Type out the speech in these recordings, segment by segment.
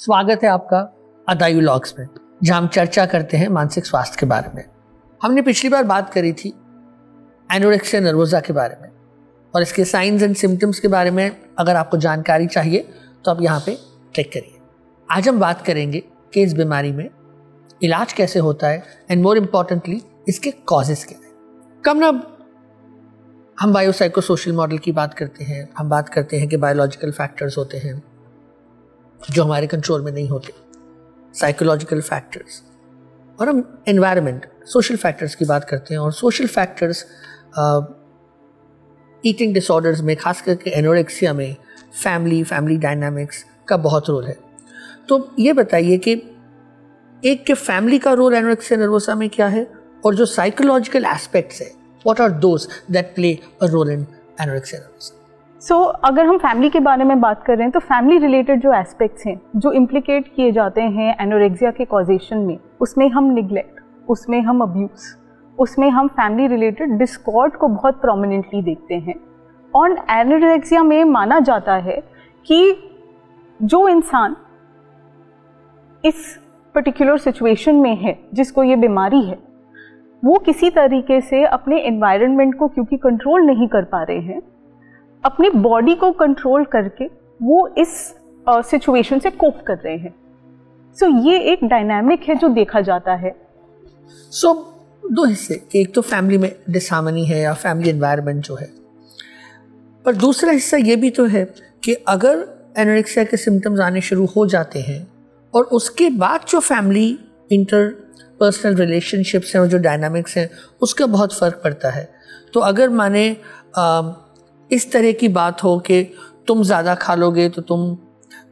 स्वागत है आपका अदायु लॉग्स में, जहां हम चर्चा करते हैं मानसिक स्वास्थ्य के बारे में। हमने पिछली बार बात करी थी एनोरेक्सिया नर्वोसा के बारे में और इसके साइंस एंड सिम्टम्स के बारे में। अगर आपको जानकारी चाहिए तो आप यहाँ पे क्लिक करिए। आज हम बात करेंगे कि इस बीमारी में इलाज कैसे होता है एंड मोर इम्पॉर्टेंटली इसके कॉजेस क्या है। कम ना हम बायोसाइकोसोशल मॉडल की बात करते हैं, हम बात करते हैं कि बायोलॉजिकल फैक्टर्स होते हैं जो हमारे कंट्रोल में नहीं होते, साइकोलॉजिकल फैक्टर्स, और हम एनवायरनमेंट सोशल फैक्टर्स की बात करते हैं। और सोशल फैक्टर्स ईटिंग डिसऑर्डर्स में, खास करके एनोरेक्सिया में, फैमिली डायनामिक्स का बहुत रोल है। तो ये बताइए कि एक के फैमिली का रोल एनोरेक्सिया नर्वोसा में क्या है और जो साइकोलॉजिकल एस्पेक्ट्स है, what are those that play a role in anorexia nervosa. अगर हम फैमिली के बारे में बात कर रहे हैं तो फैमिली रिलेटेड जो एस्पेक्ट्स हैं जो इम्प्लिकेट किए जाते हैं एनोरेक्सिया के कॉजेशन में, उसमें हम निग्लेक्ट, उसमें हम अब्यूज़, उसमें हम फैमिली रिलेटेड डिस्कॉर्ड को बहुत प्रोमिनेंटली देखते हैं। और एनोरेक्सिया में माना जाता है कि जो इंसान इस पर्टिकुलर सिचुएशन में है, जिसको ये बीमारी है, वो किसी तरीके से अपने एनवायरनमेंट को क्योंकि कंट्रोल नहीं कर पा रहे हैं, अपनी बॉडी को कंट्रोल करके वो इस सिचुएशन से कोप कर रहे हैं। ये एक डायनामिक है जो देखा जाता है। दो हिस्से, कि एक तो फैमिली में डिसहार्मनी है या फैमिली एनवायरनमेंट जो है, पर दूसरा हिस्सा ये भी तो है कि अगर एनोरेक्सिया के सिम्टम्स आने शुरू हो जाते हैं और उसके बाद जो फैमिली इंटरपर्सनल रिलेशनशिप्स हैं और जो डायनामिक्स हैं, उसका बहुत फ़र्क पड़ता है। तो अगर माने इस तरह की बात हो कि तुम ज़्यादा खा लोगे तो तुम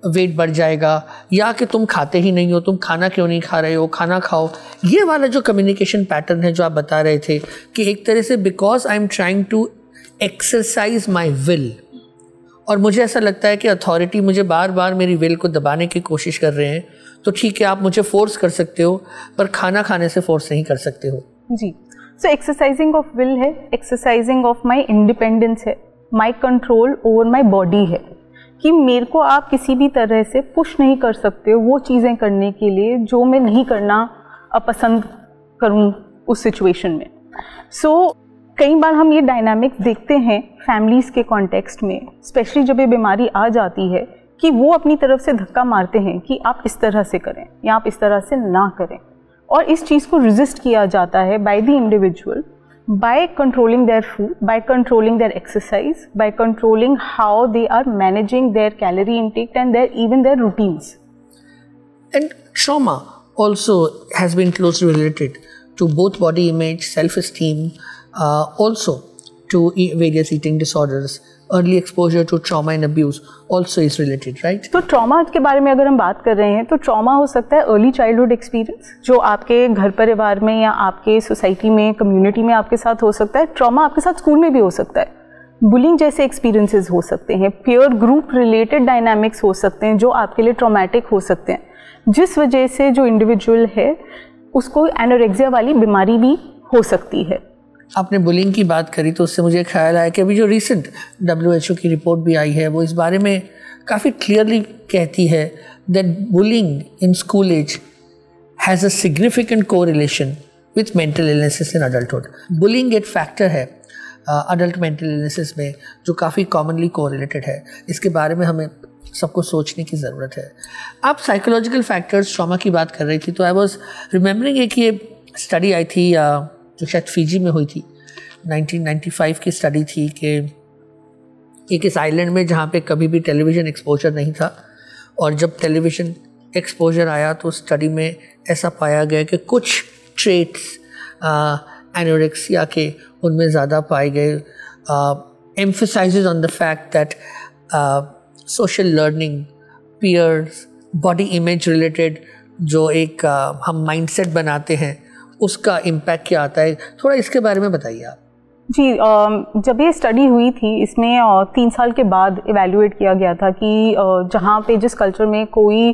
वेट बढ़ जाएगा, या कि तुम खाते ही नहीं हो, तुम खाना क्यों नहीं खा रहे हो, खाना खाओ, ये वाला जो कम्युनिकेशन पैटर्न है जो आप बता रहे थे कि एक तरह से because I am trying to exercise my will, और मुझे ऐसा लगता है कि अथॉरिटी मुझे बार बार मेरी विल को दबाने की कोशिश कर रहे हैं, तो ठीक है आप मुझे फोर्स कर सकते हो पर खाना खाने से फोर्स नहीं कर सकते हो। जी, एक्सरसाइजिंग ऑफ विल है, एक्सरसाइजिंग ऑफ माई इंडिपेंडेंस है, my control over my body है, कि मेरे को आप किसी भी तरह से पुश नहीं कर सकते हो वो चीज़ें करने के लिए जो मैं नहीं करना पसंद करूँ उस सिचुएशन में। कई बार हम ये डायनामिक्स देखते हैं फैमिलीज़ के कॉन्टेक्स्ट में, स्पेशली जब ये बीमारी आ जाती है, कि वो अपनी तरफ से धक्का मारते हैं कि आप इस तरह से करें या आप इस तरह से ना करें, और इस चीज़ को रेजिस्ट किया जाता है by the individual by controlling their food, by controlling their exercise, by controlling how they are managing their calorie intake and even their routines. And trauma also has been closely related to both body image, self-esteem, also to various eating disorders. Early exposure to trauma and abuse also is related, right? तो trauma के बारे में अगर हम बात कर रहे हैं तो ट्रॉमा हो सकता है अर्ली चाइल्डहुड एक्सपीरियंस जो आपके घर परिवार में या आपके सोसाइटी में, कम्युनिटी में आपके साथ हो सकता है। ट्रॉमा आपके साथ स्कूल में भी हो सकता है, बुलिंग जैसे एक्सपीरियंसेस हो सकते हैं, पीयर ग्रुप रिलेटेड डायनामिक्स हो सकते हैं जो आपके लिए ट्रॉमेटिक हो सकते हैं, जिस वजह से जो इंडिविजुअल है उसको एनोरेक्सिया वाली बीमारी भी हो सकती है। आपने बुलिंग की बात करी तो उससे मुझे ख्याल आया कि अभी जो रिसेंट WHO की रिपोर्ट भी आई है वो इस बारे में काफ़ी क्लियरली कहती है that bullying in school age has a significant correlation with mental illnesses in adulthood. Bullying एक फैक्टर है अडल्ट मेंटल इलनेसेस में जो काफ़ी कॉमनली कोरिलेटेड है। इसके बारे में हमें सबको सोचने की ज़रूरत है। आप साइकोलॉजिकल फैक्टर्स ट्रॉमा की बात कर रही थी तो आई वॉज रिमेम्बरिंग एक ये स्टडी आई थी जो शायद फिजी में हुई थी, 1995 की स्टडी थी कि एक इस आइलैंड में जहाँ पे कभी भी टेलीविज़न एक्सपोजर नहीं था, और जब टेलीविज़न एक्सपोजर आया तो स्टडी में ऐसा पाया गया कि कुछ ट्रेट्स एनोरेक्सिया के उनमें ज़्यादा पाए गए। Emphasises on the fact that social learning, peers, body image related जो एक हम माइंडसेट बनाते हैं उसका इम्पैक्ट क्या आता है, थोड़ा इसके बारे में बताइए आप। जी, जब ये स्टडी हुई थी इसमें 3 साल के बाद इवैल्यूएट किया गया था कि जहाँ पे जिस कल्चर में कोई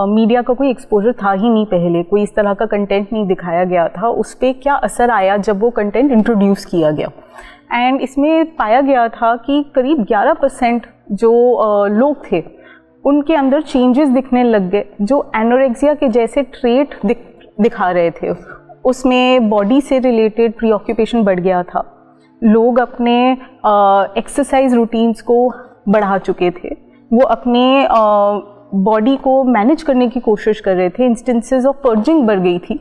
मीडिया का कोई एक्सपोजर था ही नहीं, पहले कोई इस तरह का कंटेंट नहीं दिखाया गया था, उस पर क्या असर आया जब वो कंटेंट इंट्रोड्यूस किया गया। एंड इसमें पाया गया था कि करीब 11% जो लोग थे उनके अंदर चेंजेस दिखने लग गए जो एनोरेक्सिया के जैसे ट्रेट दिखा रहे थे। उसमें बॉडी से रिलेटेड प्रीऑक्यूपेशन बढ़ गया था, लोग अपने एक्सरसाइज रूटीन्स को बढ़ा चुके थे, वो अपने बॉडी को मैनेज करने की कोशिश कर रहे थे, इंस्टेंसेस ऑफ पर्जिंग बढ़ गई थी।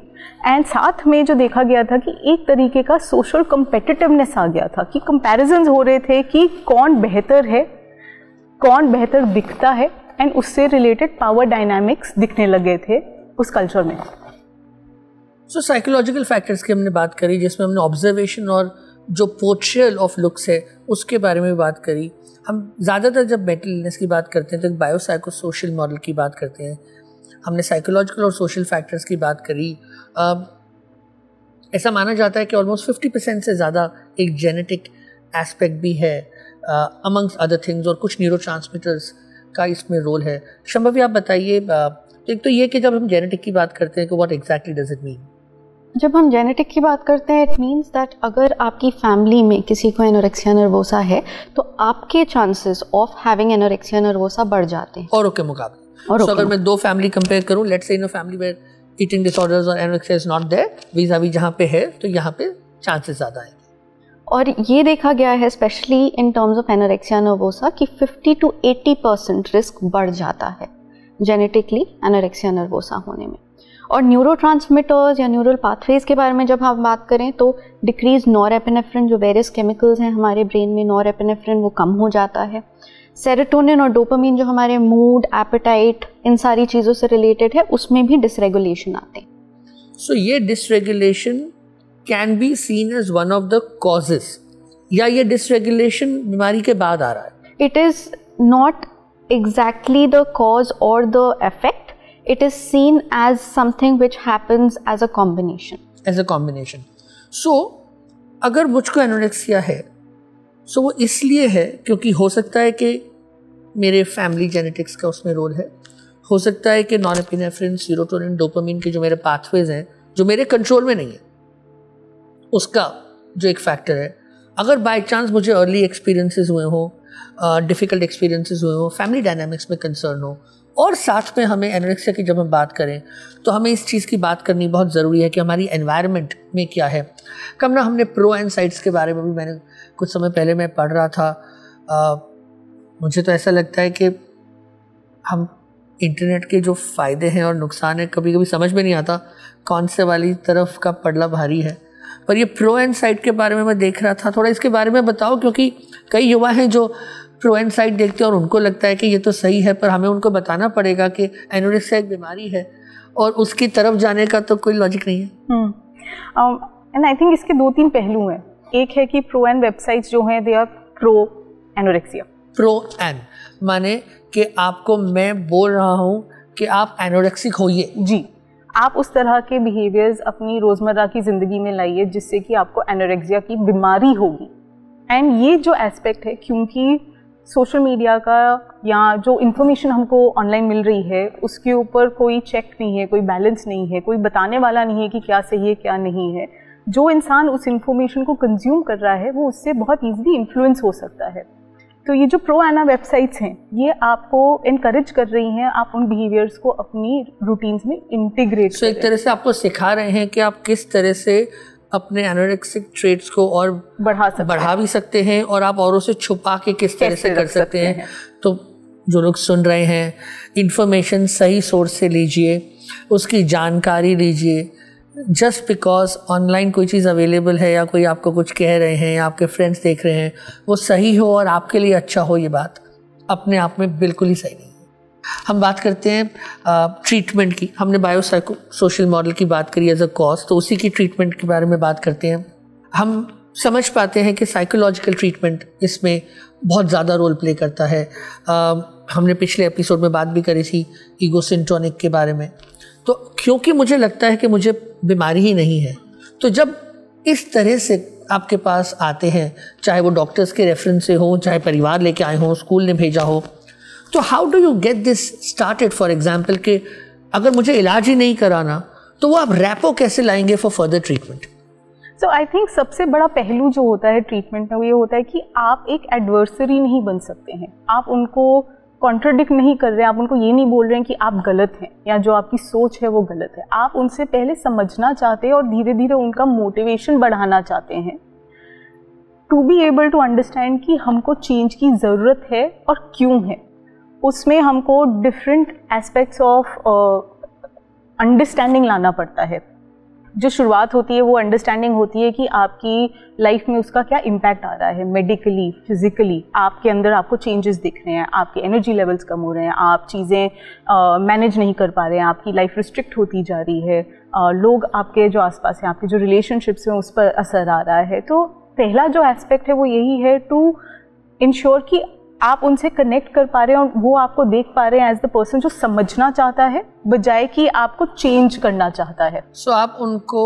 एंड साथ में जो देखा गया था कि एक तरीके का सोशल कम्पिटिटिवनेस आ गया था कि कंपैरिजंस हो रहे थे कि कौन बेहतर है, कौन बेहतर दिखता है, एंड उससे रिलेटेड पावर डायनामिक्स दिखने लगे थे उस कल्चर में। सो साइकोलॉजिकल फैक्टर्स की हमने बात करी, जिसमें हमने ऑब्जर्वेशन और जो पोर्ट्रेयल ऑफ लुक्स है उसके बारे में बात करी। हम ज़्यादातर जब मेंटल इलनेस की बात करते हैं तो एक बायोसाइकोसोशल मॉडल की बात करते हैं। हमने साइकोलॉजिकल और सोशल फैक्टर्स की बात करी। ऐसा माना जाता है कि ऑलमोस्ट 50% से ज़्यादा एक जेनेटिक एस्पेक्ट भी है अमंग्स अदर थिंग्स, और कुछ न्यूरोट्रांसमीटर्स का इसमें रोल है। शंभवी, आप बताइए, एक तो ये कि जब हम जेनेटिक की बात करते हैं तो what exactly does it mean? जब हम जेनेटिक की बात करते हैं, इट मीन्स दैट अगर आपकी फैमिली में किसी को एनोरेक्सिया नर्वोसा है तो आपके chances of having anorexia nervosa बढ़ जाते हैं औरों के मुकाबले। और अगर मैं दो फैमिली कंपेयर करूं, let's say in a family where eating disorders और anorexia is not there, vis-a-vis जहां पे है तो यहां पे चांसेस ज़्यादा हैं। और ये देखा गया है specially in terms of anorexia nervosa कि 50 to 80% रिस्क बढ़ जाता है जेनेटिकली एनोरेक्सिया नर्वोसा होने में। और न्यूरोट्रांसमीटर्स या न्यूरल पाथवेज के बारे में जब हम बात करें तो डिक्रीज नॉरएपिनेफ्रिन, जो वेरियस केमिकल्स हैं हमारे ब्रेन में, नॉरएपिनेफ्रिन वो कम हो जाता है। सेरोटोनिन और डोपामिन जो हमारे मूड, एपेटाइट, इन सारी चीज़ों से रिलेटेड है, उसमें भी डिसरेगुलेशन आते हैं। सो ये dysregulation can be seen as one of the causes, या ये डिसरेगुलेशन बीमारी के बाद आ रहा है? It is not exactly the cause और the effect, it is seen as something which happens as a combination. As a combination. So, अगर मुझको एनोरेक्सिया है, so वो इसलिए है क्योंकि हो सकता है कि मेरे फैमिली जेनेटिक्स का उसमें रोल है, हो सकता है कि नॉरएपिनेफ्रिन, सेरोटोनिन, डोपामिन के जो मेरे पाथवेज हैं जो मेरे कंट्रोल में नहीं है, उसका जो एक फैक्टर है। अगर बाय चांस मुझे अर्ली एक्सपीरियंसेस हुए हों, डिफ़िकल्ट एक्सपीरियंसेस हुए हों, फैमिली डायनामिक्स में कंसर्न हो, और साथ में हमें एनोरेक्सिया की जब हम बात करें तो हमें इस चीज़ की बात करनी बहुत ज़रूरी है कि हमारी एनवायरनमेंट में क्या है। कम ना हमने प्रो एंड साइड्स के बारे में भी मैंने कुछ समय पहले मैं पढ़ रहा था। मुझे तो ऐसा लगता है कि हम इंटरनेट के जो फ़ायदे हैं और नुकसान हैं कभी कभी समझ में नहीं आता कौन से वाली तरफ का पड़ला भारी है। पर ये प्रो एंड साइड के बारे में मैं देख रहा था, थोड़ा इसके बारे में बताओ, क्योंकि कई युवा हैं जो प्रो एंड साइड देखते हैं और उनको लगता है कि ये तो सही है, पर हमें उनको बताना पड़ेगा कि एनोरेक्सिया एक बीमारी है और उसकी तरफ जाने का तो कोई लॉजिक नहीं है। एंड आई थिंक इसके 2-3 पहलू हैं। एक है कि प्रो एंड वेबसाइट्स जो हैं they are pro anorexia. Pro and माने कि आपको मैं बोल रहा हूँ कि आप एनोरेक्सिक होइए। जी, आप उस तरह के बिहेवियर्स अपनी रोज़मर्रा की ज़िंदगी में लाइए जिससे कि आपको एनोरेक्सिया की बीमारी होगी। एंड ये जो एस्पेक्ट है, क्योंकि सोशल मीडिया का या जो इन्फॉर्मेशन हमको ऑनलाइन मिल रही है उसके ऊपर कोई चेक नहीं है, कोई बैलेंस नहीं है, कोई बताने वाला नहीं है कि क्या सही है क्या नहीं है। जो इंसान उस इन्फॉर्मेशन को कंज्यूम कर रहा है वो उससे बहुत ईजिली इन्फ्लुएंस हो सकता है। तो ये जो प्रो एना वेबसाइट्स हैं ये आपको इनकरेज कर रही हैं आप उन बिहेवियर्स को अपनी रूटीन्स में इंटीग्रेट करें। एक तरह से आपको सिखा रहे हैं कि आप किस तरह से अपने एनोरेक्सिक ट्रेट्स को और बढ़ा भी सकते हैं और आप औरों से छुपा के किस तरह से कर सकते हैं। तो जो लोग सुन रहे हैं, इंफॉर्मेशन सही सोर्स से लीजिए, उसकी जानकारी लीजिए। जस्ट बिकॉज ऑनलाइन कोई चीज़ अवेलेबल है या कोई आपको कुछ कह रहे हैं या आपके फ्रेंड्स देख रहे हैं वो सही हो और आपके लिए अच्छा हो, ये बात अपने आप में बिल्कुल ही सही नहीं है। हम बात करते हैं ट्रीटमेंट की। हमने बायोसाइको सोशल मॉडल की बात करी एज अ कॉज, तो उसी की ट्रीटमेंट के बारे में बात करते हैं। हम समझ पाते हैं कि साइकोलॉजिकल ट्रीटमेंट इसमें बहुत ज़्यादा रोल प्ले करता है। हमने पिछले एपिसोड में बात भी करी थी ईगो सिंट्रोनिक के बारे में। तो क्योंकि मुझे लगता है कि मुझे बीमारी ही नहीं है, तो जब इस तरह से आपके पास आते हैं, चाहे वो डॉक्टर्स के रेफरेंस से हो, चाहे परिवार लेके आए हों, स्कूल ने भेजा हो, तो how do you get this started? For example कि अगर मुझे इलाज ही नहीं कराना तो वो आप रैपो कैसे लाएंगे for further treatment? So I think सबसे बड़ा पहलू जो होता है ट्रीटमेंट में वो ये होता है कि आप एक एडवर्सरी नहीं बन सकते हैं। आप उनको कॉन्ट्रडिक्ट नहीं कर रहे हैं, आप उनको ये नहीं बोल रहे हैं कि आप गलत हैं या जो आपकी सोच है वो गलत है। आप उनसे पहले समझना चाहते हैं और धीरे धीरे उनका मोटिवेशन बढ़ाना चाहते हैं to be able to understand कि हमको चेंज की ज़रूरत है और क्यों है। उसमें हमको डिफरेंट एस्पेक्ट्स ऑफ अंडरस्टैंडिंग लाना पड़ता है। जो शुरुआत होती है वो अंडरस्टैंडिंग होती है कि आपकी लाइफ में उसका क्या इम्पैक्ट आ रहा है, मेडिकली, फिजिकली, आपके अंदर आपको चेंजेस दिख रहे हैं, आपके एनर्जी लेवल्स कम हो रहे हैं, आप चीज़ें मैनेज नहीं कर पा रहे हैं, आपकी लाइफ रिस्ट्रिक्ट होती जा रही है, लोग आपके जो आसपास हैं, आपके जो रिलेशनशिप्स हैं उस पर असर आ रहा है। तो पहला जो एस्पेक्ट है वो यही है टू इंश्योर कि आप उनसे कनेक्ट कर पा रहे हैं और वो आपको देख पा रहे हैं एज द पर्सन जो समझना चाहता है बजाय कि आपको चेंज करना चाहता है। सो आप उनको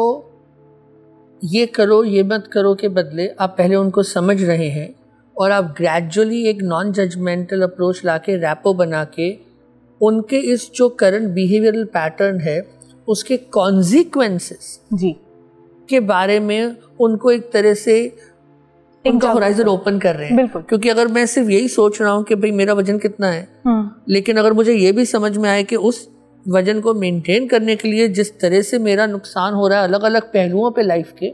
ये करो ये मत करो के बदले आप पहले उनको समझ रहे हैं और आप ग्रेजुअली एक नॉन जजमेंटल अप्रोच लाके रैपो बना के उनके इस जो करंट बिहेवियरल पैटर्न है उसके कॉन्सिक्वेंसेस जी के बारे में उनको एक तरह से उनका होराइजन ओपन कर रहे हैं। बिल्कुल। क्योंकि अगर मैं सिर्फ यही सोच रहा हूँ कि भाई मेरा वजन कितना है, लेकिन अगर मुझे ये भी समझ में आए कि उस वजन को मेंटेन करने के लिए जिस तरह से मेरा नुकसान हो रहा है अलग अलग पहलुओं पे लाइफ के,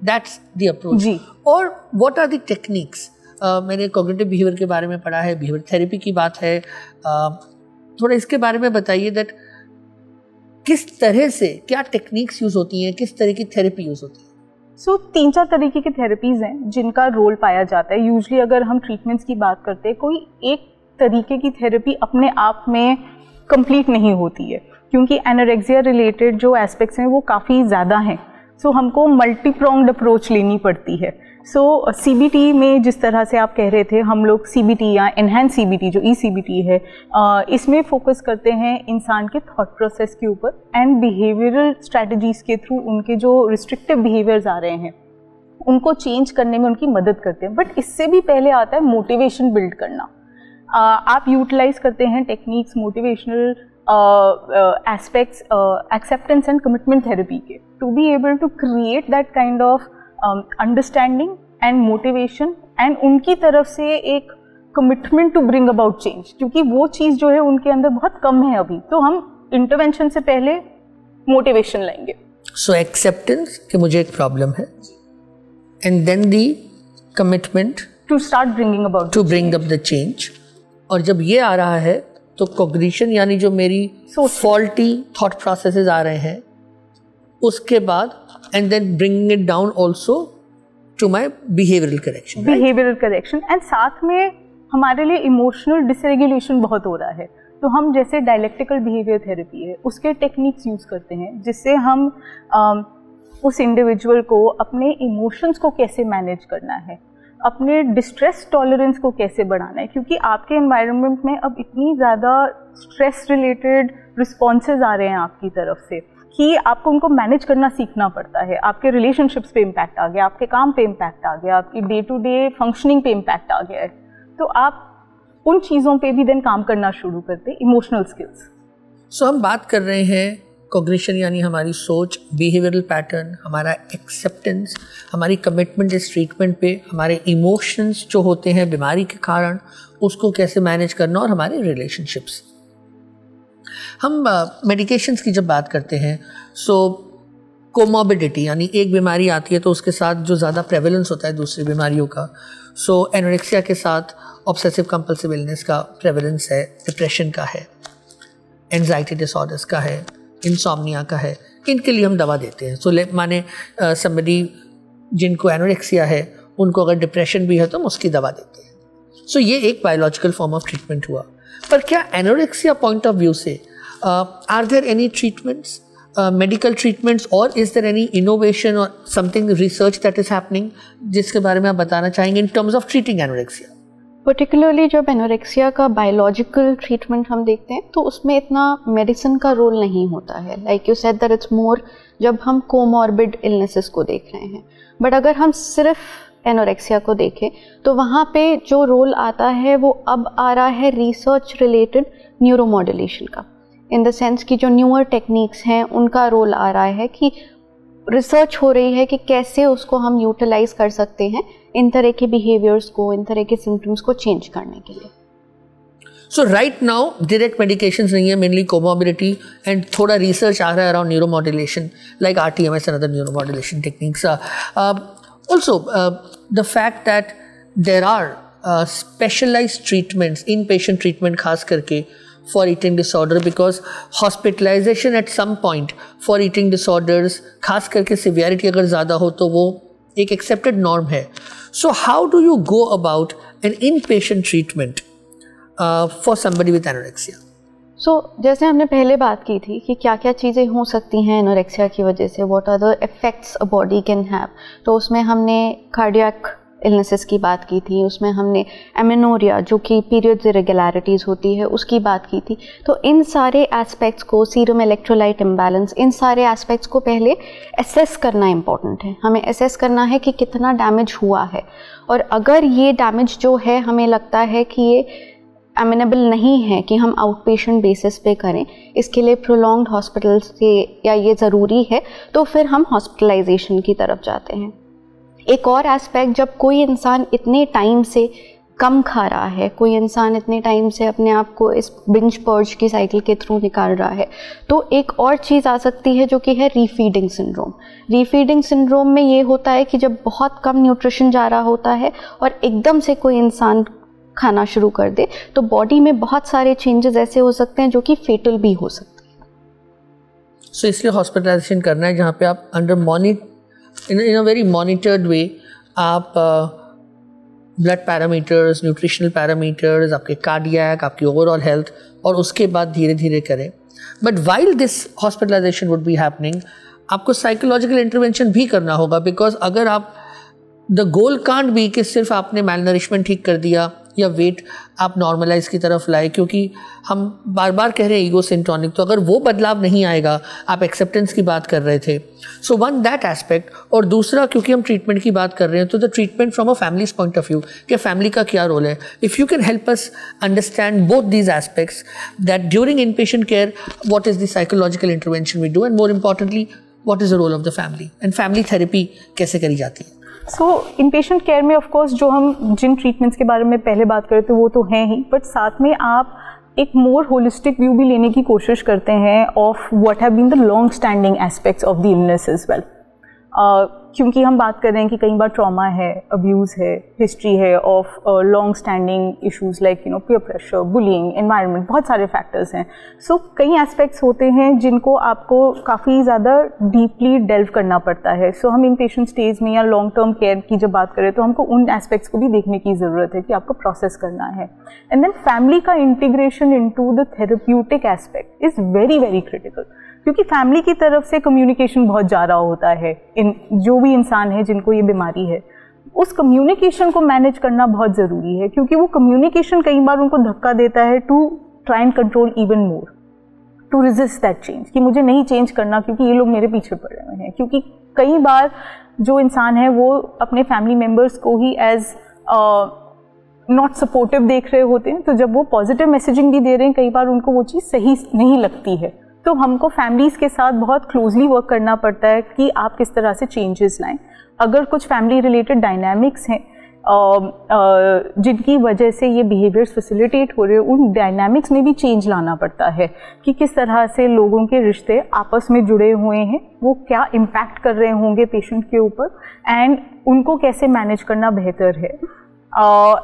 दैट्स द अप्रोच। और व्हाट आर द टेक्निक्स, मैंने कॉग्निटिव बिहेवियर के बारे में पढ़ा है, बिहेवियर थेरेपी की बात है, थोड़ा इसके बारे में बताइए दैट किस तरह से क्या टेक्निक्स यूज होती हैं, किस तरह की थेरेपी यूज होती है। सो 3-4 तरीके की थेरेपीज़ हैं जिनका रोल पाया जाता है। यूजली अगर हम ट्रीटमेंट्स की बात करते हैं, कोई एक तरीके की थेरेपी अपने आप में कंप्लीट नहीं होती है क्योंकि एनोरेक्सिया रिलेटेड जो एस्पेक्ट्स हैं वो काफ़ी ज़्यादा हैं। सो हमको मल्टी प्रोंग्ड अप्रोच लेनी पड़ती है। सो सीबीटी में जिस तरह से आप कह रहे थे, हम लोग सीबीटी या एनहांस सीबीटी जो ईसीबीटी है, इसमें फोकस करते हैं इंसान के थॉट प्रोसेस के ऊपर एंड बिहेवियरल स्ट्रैटेजीज़ के थ्रू उनके जो रिस्ट्रिक्टिव बिहेवियर्स आ रहे हैं उनको चेंज करने में उनकी मदद करते हैं। बट इससे भी पहले आता है मोटिवेशन बिल्ड करना। आप यूटिलाइज करते हैं techniques motivational aspects acceptance and commitment therapy के to be able to create that kind of understanding and motivation and उनकी तरफ से एक commitment to bring about change, क्योंकि वो चीज़ जो है उनके अंदर बहुत कम है अभी। तो हम इंटरवेंशन से पहले मोटिवेशन लाएंगे। सो एक्सेप्टेंस कि मुझे एक प्रॉब्लम है and then the commitment to start bringing about to bring up the change. और जब ये आ रहा है तो कॉग्निशन यानी जो मेरी फॉल्टी थॉट प्रोसेसेस आ रहे हैं उसके बाद and then bringing it down also to my behavioural correction and साथ में हमारे लिए इमोशनल डिसरेगुलेशन बहुत हो रहा है। तो हम जैसे डायलेक्टिकल बिहेवियर थेरेपी है उसके टेक्निक्स यूज़ करते हैं जिससे हम उस इंडिविजुअल को अपने इमोशंस को कैसे मैनेज करना है, अपने डिस्ट्रेस टॉलरेंस को कैसे बढ़ाना है, क्योंकि आपके एनवायरनमेंट में अब इतनी ज़्यादा स्ट्रेस रिलेटेड रिस्पॉन्सेज आ रहे हैं आपकी तरफ से कि आपको उनको मैनेज करना सीखना पड़ता है। आपके रिलेशनशिप्स पे इम्पैक्ट आ गया, आपके काम पे इम्पैक्ट आ गया, आपकी डे टू डे फंक्शनिंग पे इम्पैक्ट आ गया है। तो आप उन चीज़ों पे भी देन काम करना शुरू करते, इमोशनल स्किल्स। सो हम बात कर रहे हैं कॉग्निशन यानी हमारी सोच, बिहेवियरल पैटर्न, हमारा एक्सेप्टेंस, हमारी कमिटमेंट इस ट्रीटमेंट पे, हमारे इमोशंस जो होते हैं बीमारी के कारण उसको कैसे मैनेज करना, और हमारे रिलेशनशिप्स। हम मेडिकेशंस की जब बात करते हैं सो कोमॉर्बिडिटी यानी एक बीमारी आती है तो उसके साथ जो ज़्यादा प्रेवलेंस होता है दूसरी बीमारियों का, सो एनोरेक्सिया के साथ ऑब्सेसिव कंपल्सिव इलनेस का प्रेवलेंस है, डिप्रेशन का है, एंजाइटी डिसऑर्डर्स का है, इंसोम्निया का है। इनके लिए हम दवा देते हैं। सो माने समबडी जिनको एनोरेक्सिया है उनको अगर डिप्रेशन भी है तो हम उसकी दवा देते हैं। सो ये एक बायोलॉजिकल फॉर्म ऑफ ट्रीटमेंट हुआ। पर क्या एनोरेक्सिया पॉइंट ऑफ व्यू से are there any treatments, medical treatments, और इज देयर एनी इनोवेशन और something research that is happening जिसके बारे में आप बताना चाहेंगे in terms of treating anorexia? Particularly जब एनोरेक्सिया का बायोलॉजिकल ट्रीटमेंट हम देखते हैं तो उसमें इतना मेडिसिन का रोल नहीं होता है। Like you said that it's more जब हम कोमॉर्बिड इलनेसेस को देख रहे हैं। बट अगर हम सिर्फ एनोरेक्सिया को देखें तो वहाँ पे जो रोल आता है वो अब आ रहा है रिसर्च रिलेटेड न्यूरोमॉड्यूलेशन का, इन द सेंस कि जो न्यूअर टेक्निक्स हैं उनका रोल आ रहा है कि रिसर्च हो रही है कि कैसे उसको हम यूटिलाइज कर सकते हैं इन तरह के बिहेवियर्स को, इन तरह के सिम्टम्स को चेंज करने के लिए। सो राइट नाउ डायरेक्ट मेडिकेशंस नहीं है, मेनली कोमोबिलिटी एंड थोड़ा रिसर्च आ रहा है around neuromodulation like RTMS and other neuromodulation techniques. Also, the fact that there are specialized treatments, inpatient treatment खास करके for eating disorder, because hospitalization at some point for eating disorders खास करके severity अगर ज़्यादा हो तो वो एक accepted norm है. So how do you go about an inpatient treatment for somebody with anorexia? जैसे हमने पहले बात की थी कि क्या क्या चीज़ें हो सकती हैं एनोरेक्सिया की वजह से, what are the effects a body can have. तो उसमें हमने कार्डियक इलनेसेस की बात की थी, उसमें हमने एमेनोरिया जो कि पीरियड्स इरेगुलरिटीज़ होती है उसकी बात की थी. तो इन सारे एस्पेक्ट्स को, सीरम इलेक्ट्रोलाइट इम्बैलेंस, इन सारे एस्पेक्ट्स को पहले असेस करना इम्पॉर्टेंट है. हमें असेस करना है कि कितना डैमेज हुआ है, और अगर ये डैमेज जो है हमें लगता है कि ये एमिनेबल नहीं है कि हम आउट पेशेंट बेसिस पे करें, इसके लिए प्रोलॉन्ग्ड हॉस्पिटल से या ये ज़रूरी है, तो फिर हम हॉस्पिटलाइजेशन की तरफ जाते हैं. एक और एस्पेक्ट, जब कोई इंसान इतने टाइम से कम खा रहा है, कोई इंसान इतने टाइम से अपने आप को इस बिंज पर्ज की साइकिल के थ्रू निकाल रहा है, तो एक और चीज़ आ सकती है जो कि है रीफीडिंग सिंड्रोम. रीफीडिंग सिंड्रोम में ये होता है कि जब बहुत कम न्यूट्रिशन जा रहा होता है और एकदम से कोई इंसान खाना शुरू कर दे, तो बॉडी में बहुत सारे चेंजेस ऐसे हो सकते हैं जो कि फेटल भी हो सकते हैं. सो इसलिए हॉस्पिटलाइजेशन करना है जहाँ पे आप under in a very monitored way आप ब्लड पैरामीटर्स, न्यूट्रिशनल पैरामीटर्स, आपके कार्डियक, आपकी ओवरऑल हेल्थ, और उसके बाद धीरे धीरे करें. But while this hospitalisation would be happening, आपको साइकोलॉजिकल इंटरवेंशन भी करना होगा, बिकॉज अगर आप द गोल कांट बी कि सिर्फ आपने मैल नरिशमेंट ठीक कर दिया या वेट आप नॉर्मलाइज की तरफ लाए, क्योंकि हम बार बार कह रहे हैं ईगो सिंटोनिक, तो अगर वो बदलाव नहीं आएगा, आप एक्सेप्टेंस की बात कर रहे थे, सो वन दैट एस्पेक्ट. और दूसरा, क्योंकि हम ट्रीटमेंट की बात कर रहे हैं, तो the treatment from a families point of view, कि फैमिली का क्या रोल है. If you can help us understand both these aspects, that during in patient care what is the psychological intervention we do, and more importantly what is the role of the family, and family therapy कैसे करी जाती है. So in patient care में of course जो हम जिन treatments के बारे में पहले बात कर रहे थे वो तो हैं ही, बट साथ में आप एक मोर होलिस्टिक व्यू भी लेने की कोशिश करते हैं of what have been the long standing aspects of the illness as well. क्योंकि हम बात कर रहे हैं कि कई बार ट्रॉमा है, अब्यूज़ है, हिस्ट्री है of long standing issues like peer pressure, bullying, environment, बहुत सारे फैक्टर्स हैं. सो कई एस्पेक्ट्स होते हैं जिनको आपको काफ़ी ज़्यादा डीपली डेल्व करना पड़ता है. सो हम इन पेशेंट स्टेज में या लॉन्ग टर्म केयर की जब बात करें तो हमको उन एस्पेक्ट्स को भी देखने की ज़रूरत है कि आपको प्रोसेस करना है. एंड देन फैमिली का integration into the therapeutic aspect is very very critical, क्योंकि फैमिली की तरफ से कम्युनिकेशन बहुत जा रहा होता है. इन जो भी इंसान है जिनको ये बीमारी है, उस कम्युनिकेशन को मैनेज करना बहुत ज़रूरी है, क्योंकि वो कम्युनिकेशन कई बार उनको धक्का देता है to try and control even more, to resist that change, कि मुझे नहीं चेंज करना क्योंकि ये लोग मेरे पीछे पड़े हुए हैं. क्योंकि कई बार जो इंसान है वो अपने फैमिली मेम्बर्स को ही एज नॉट सपोर्टिव देख रहे होते हैं, तो जब वो पॉजिटिव मैसेजिंग भी दे रहे हैं कई बार उनको वो चीज़ सही नहीं लगती है. तो हमको फैमिलीज़ के साथ बहुत क्लोजली वर्क करना पड़ता है कि आप किस तरह से चेंजेस लाएं. अगर कुछ फैमिली रिलेटेड डायनामिक्स हैं जिनकी वजह से ये बिहेवियर्स फैसिलिटेट हो रहे हैं, उन डायनामिक्स में भी चेंज लाना पड़ता है कि किस तरह से लोगों के रिश्ते आपस में जुड़े हुए हैं, वो क्या इम्पैक्ट कर रहे होंगे पेशेंट के ऊपर, एंड उनको कैसे मैनेज करना बेहतर है.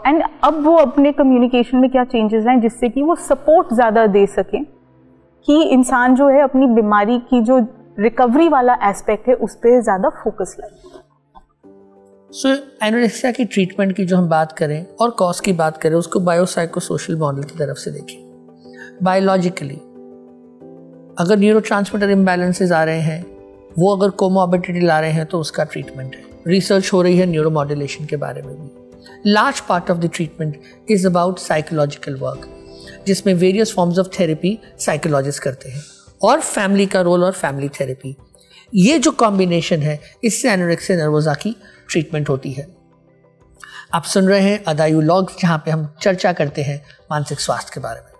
एंड अब वो अपने कम्युनिकेशन में क्या चेंजेस लाएं जिससे कि वो सपोर्ट ज़्यादा दे सकें, कि इंसान जो है अपनी बीमारी की जो रिकवरी वाला एस्पेक्ट है उस पर ज़्यादा फोकस लाए. सो एनोरेक्सिया की ट्रीटमेंट की जो हम बात करें और कॉज की बात करें, उसको बायोसाइकोसोशल मॉडल की तरफ से देखें. बायोलॉजिकली अगर न्यूरोट्रांसमीटर इम्बैलेंसेस आ रहे हैं, वो अगर कोमोर्बिडिटी ला रहे हैं, तो उसका ट्रीटमेंट है. रिसर्च हो रही है न्यूरोमॉड्यूलेशन के बारे में भी. Large part of the treatment is about psychological work, जिसमें various forms of therapy psychologist करते हैं, और फैमिली का रोल और फैमिली थेरेपी, ये जो कॉम्बिनेशन है, इससे एनोरेक्सिया नर्वोसा की ट्रीटमेंट होती है. आप सुन रहे हैं अदायु लॉग्स, जहाँ पे हम चर्चा करते हैं मानसिक स्वास्थ्य के बारे में.